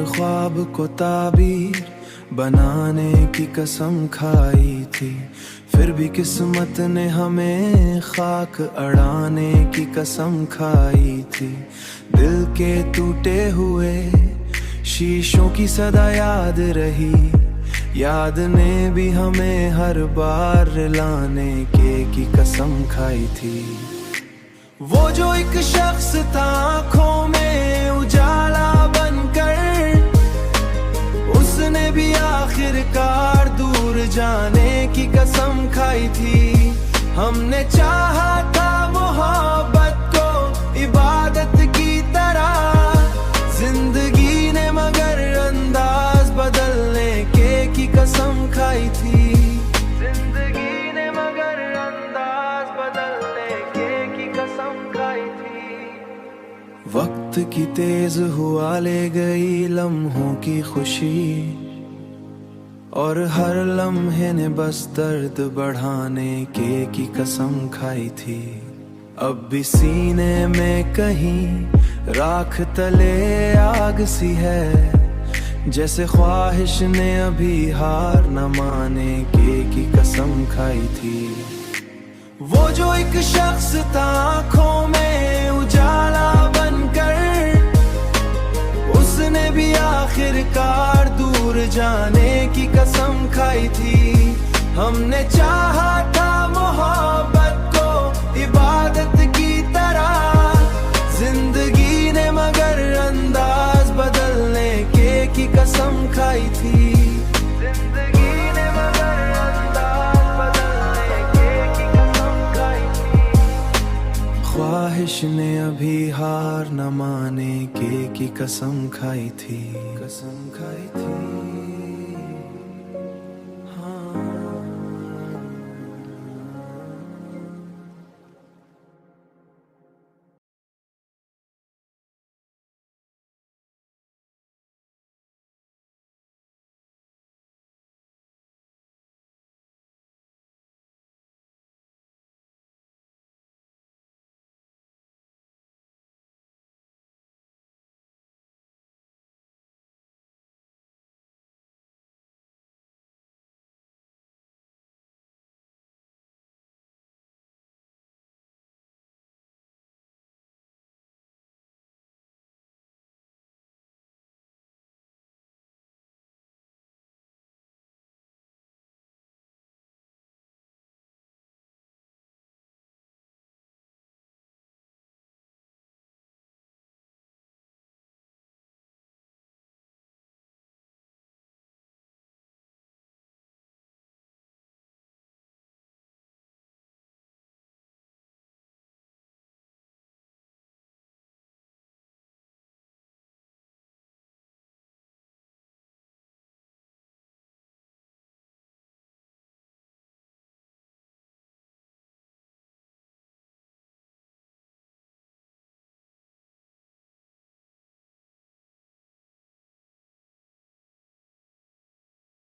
ख्वाब को ताबीर बनाने की कसम खाई थी, फिर भी किस्मत ने हमें खाक अड़ाने की कसम खाई थी। दिल के टूटे हुए शीशों की सदा याद रही, याद ने भी हमें हर बार रुलाने की कसम खाई थी। वो जो एक शख्स था आँखों में उजाला बनकर, उसने भी आखिरकार दूर जाने की कसम खाई थी। हमने चाहा था मोहब्बत को इबादत की तरह, जिंदगी ने मगर अंदाज बदलने की कसम खाई थी। जिंदगी ने मगर अंदाज बदलने की कसम खाई थी। वक्त की तेज हुआ ले गई लम्हों की खुशी, और हर लम्हे ने बस दर्द बढ़ाने की कसम खाई थी। अब भी सीने में कहीं राख तले आग सी है, जैसे ख्वाहिश ने अभी हार न माने की कसम खाई थी। वो जो एक शख्स था आँखों में उजाला बनकर, उसने भी आखिरकार दूर जाने की कसम खाई थी। हमने चाहा था मोहब्बत को इबादत की तरह, जिंदगी ने मगर अंदाज बदलने की कसम खाई थी। जिंदगी ने मगर अंदाज बदलने की कसम खाई थी। ख्वाहिश ने अभी हार न माने की कसम खाई थी। कसम खाई थी।